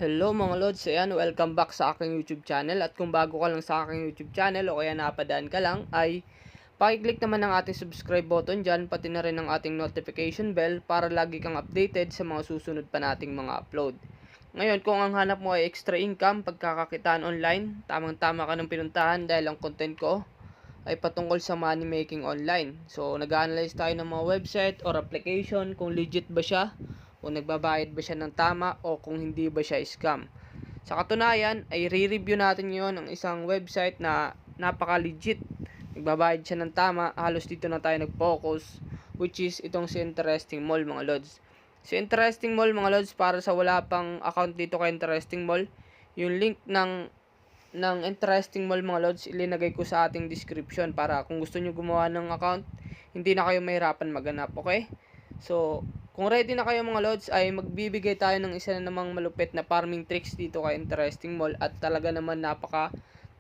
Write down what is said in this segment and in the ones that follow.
Hello mga lods, ayan, welcome back sa aking YouTube channel. At kung bago ka lang sa aking YouTube channel o kaya napadaan ka lang, ay pakiclick naman ang ating subscribe button dyan, pati na rin ang ating notification bell para lagi kang updated sa mga susunod pa nating mga upload. Ngayon, kung ang hanap mo ay extra income, pagkakakitaan online, tamang-tama ka ng pinuntahan dahil ang content ko ay patungkol sa money making online. So, nag-analyze tayo ng mga website or application kung legit ba siya, kung nagbabayad ba siya ng tama o kung hindi ba siya scam. Sa katunayan, ay re-review natin ngayon ang isang website na napaka-legit. Nagbabayad siya ng tama, halos dito na tayo nag-focus, which is itong si Interesting Mall mga lods. Si Interesting Mall mga lods, para sa wala pang account dito kay Interesting Mall, yung link ng Interesting Mall mga lods, ilinagay ko sa ating description para kung gusto nyo gumawa ng account, hindi na kayo mahirapan maganap, okay? So, kung ready na kayo mga lods, ay magbibigay tayo ng isa na namang malupit na farming tricks dito kay Interesting Mall at talaga naman napaka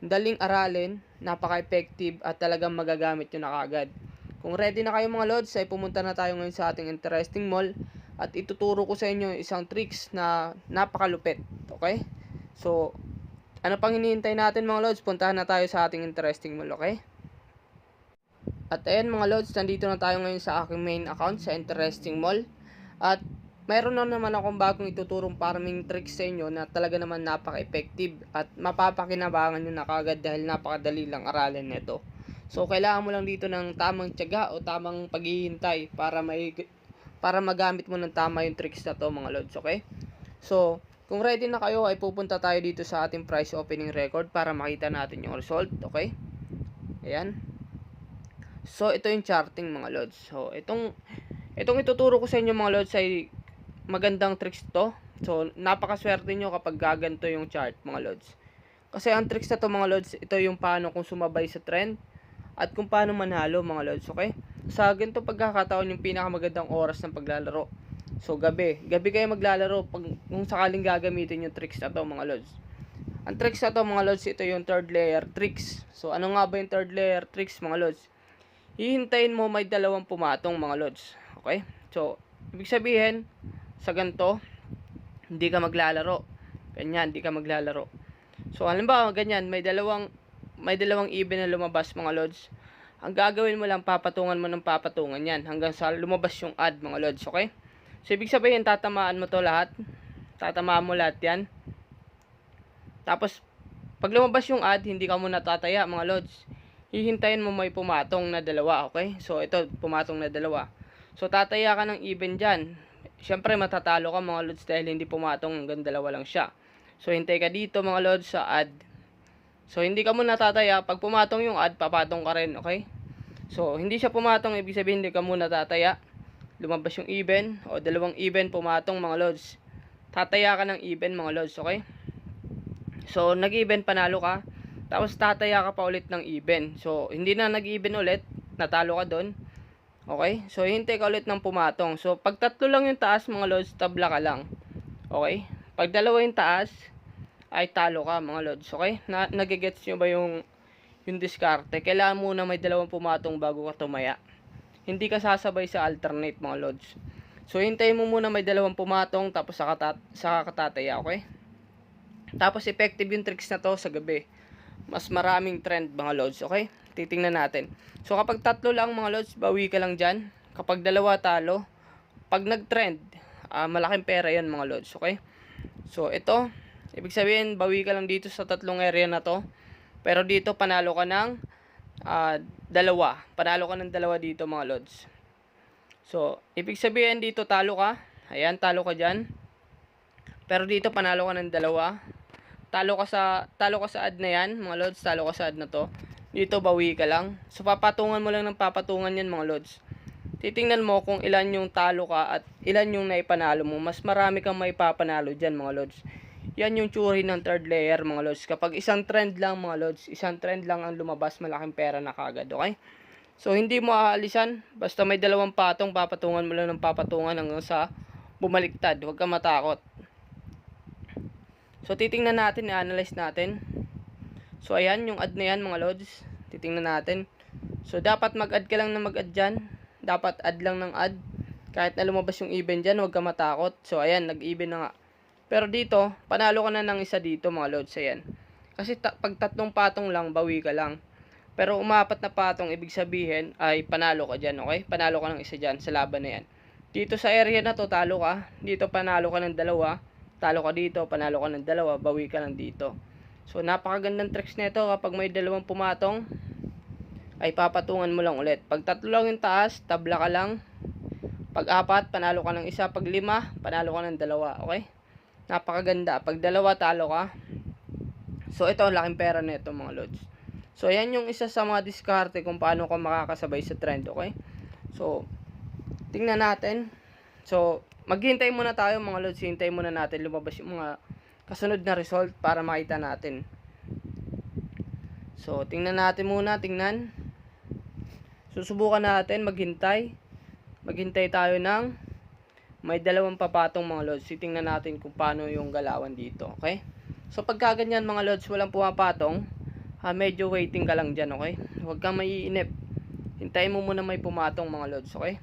daling aralin, napaka-effective at talagang magagamit nyo na kaagad. Kung ready na kayo mga lods, ay pumunta na tayo ngayon sa ating Interesting Mall at ituturo ko sa inyo isang tricks na napakalupit, okay? So, ano pang hinihintay natin mga lods? Puntahan na tayo sa ating Interesting Mall, okay? At ayan mga lods, nandito na tayo ngayon sa aking main account sa Interesting Mall. At mayroon na naman akong bagong ituturong farming tricks sa inyo na talaga naman napaka-effective at mapapakinabangan nyo na kagad dahil napakadali lang aralin nito. So, kailangan mo lang dito ng tamang tiyaga o tamang paghihintay para magamit mo ng tama yung tricks na to mga lods, okay? So, kung ready na kayo ay pupunta tayo dito sa ating price opening record para makita natin yung result, okay? Ayan. So, ito yung charting mga lods. So, itong ituturo ko sa inyo mga lods ay magandang tricks to. So, napakaswerte nyo kapag gaganto yung chart mga lods. Kasi ang tricks na to mga lods, ito yung paano kung sumabay sa trend at kung paano manalo mga lods, okay? Sa ganito pagkakataon yung pinakamagandang oras ng paglalaro. So, gabi kayo maglalaro kung sakaling gagamitin yung tricks na to mga lods. Ang tricks na to mga lods, ito yung third layer tricks. So, ano nga ba yung third layer tricks mga lods? Hihintayin mo may dalawang pumatong mga lods. Okay? So, ibig sabihin, sa ganito, hindi ka maglalaro. Ganyan, hindi ka maglalaro. So, halimbawa, ganyan, may dalawang even na lumabas mga lods. Ang gagawin mo lang, papatungan mo ng papatungan yan hanggang sa lumabas yung ad mga lods. Okay? So, ibig sabihin, tatamaan mo to lahat. Tatamaan mo lahat yan. Tapos, pag lumabas yung ad, hindi ka muna tataya mga lods. Hihintayin mo may pumatong na dalawa, okay? So, ito, pumatong na dalawa. So, tataya ka ng even dyan. Siyempre, matatalo ka mga lods dahil hindi pumatong, hanggang dalawa lang siya. So, hintay ka dito mga lods sa ad. So, hindi ka muna tataya. Pag pumatong yung ad, papatong ka rin, okay? So, hindi siya pumatong, ibig sabihin hindi ka muna tataya. Lumabas yung even, o dalawang even pumatong mga lods. Tataya ka ng even mga lods, okay? So, nag-even, panalo ka. Tapos tataya ka pa ulit ng even. So, hindi na nag-even ulit, natalo ka doon. Okay? So, hintay ka ulit ng pumatong. So, pag tatlo lang yung taas mga lods, tabla ka lang. Okay? Pag dalawa yung taas, ay talo ka mga lods. Okay? Nagigets nyo ba yung diskarte? Kailangan muna may dalawang pumatong bago ka tumaya. Hindi ka sasabay sa alternate mga lods. So, hintayin mo muna may dalawang pumatong, tapos saka katataya. Okay? Tapos, effective yung tricks na to sa gabi. Mas maraming trend mga lods, okay? Titingnan natin. So, kapag tatlo lang mga lods, bawi ka lang dyan. Kapag dalawa, talo. Pag nag-trend, malaking pera yan mga lods, okay? So, ito, ibig sabihin, bawi ka lang dito sa tatlong area na to. Pero dito, panalo ka ng dalawa. Panalo ka ng dalawa dito mga lods. So, ibig sabihin, dito talo ka. Ayan, talo ka dyan. Pero dito, panalo ka ng dalawa. Talo ka sa ad na yan, mga lods, talo ka sa ad na to. Dito, bawi ka lang. So, papatungan mo lang ng papatungan yan, mga lods. Titingnan mo kung ilan yung talo ka at ilan yung naipanalo mo. Mas marami kang maipapanalo dyan, mga lods. Yan yung tsuri ng third layer, mga lods. Kapag isang trend lang, mga lods, isang trend lang ang lumabas, malaking pera na kagad, okay? So, hindi mo aalisan. Basta may dalawang patong, papatungan mo lang ng papatungan hanggang sa bumaliktad. Huwag ka matakot. So, titingnan natin, i-analyze natin. So, ayan, yung ad na yan, mga lods. Titingnan natin. So, dapat mag-add ka lang na mag-add dyan. Dapat add lang ng add. Kahit na lumabas yung even dyan, huwag ka matakot. So, ayan, nag-even na nga. Pero dito, panalo ka na ng isa dito mga lods. Ayan. Kasi pag tatlong patong lang, bawi ka lang. Pero umapat na patong, ibig sabihin ay panalo ka dyan, okay? Panalo ka ng isa dyan sa laban na yan. Dito sa area na to, talo ka. Dito panalo ka ng dalawa. Talo ka dito, panalo ka ng dalawa, bawi ka lang dito. So napakagandang tricks nito kapag may dalawang pumatong, ay papatungan mo lang ulit. Pag tatlo lang yung taas, tabla ka lang. Pag apat, panalo ka ng isa. Pag lima, panalo ka ng dalawa, okay? Napakaganda. Pag dalawa, talo ka. So ito, laking pera nito mga lods. So yan yung isa sa mga diskarte kung paano ka makakasabay sa trend, okay? So tingnan natin. So maghintay muna tayo mga lods. Hintay muna natin lumabas yung mga kasunod na result para makita natin. So tingnan natin muna, tingnan. Susubukan natin maghintay. Maghintay tayo ng may dalawang papatong mga lods. Titingnan natin kung paano yung galawan dito, okay? So pagka ganyan mga lods, walang pumapatong, medyo waiting ka lang dyan, okay? Huwag kang maiinip. Hintayin mo muna may pumatong mga lods, okay?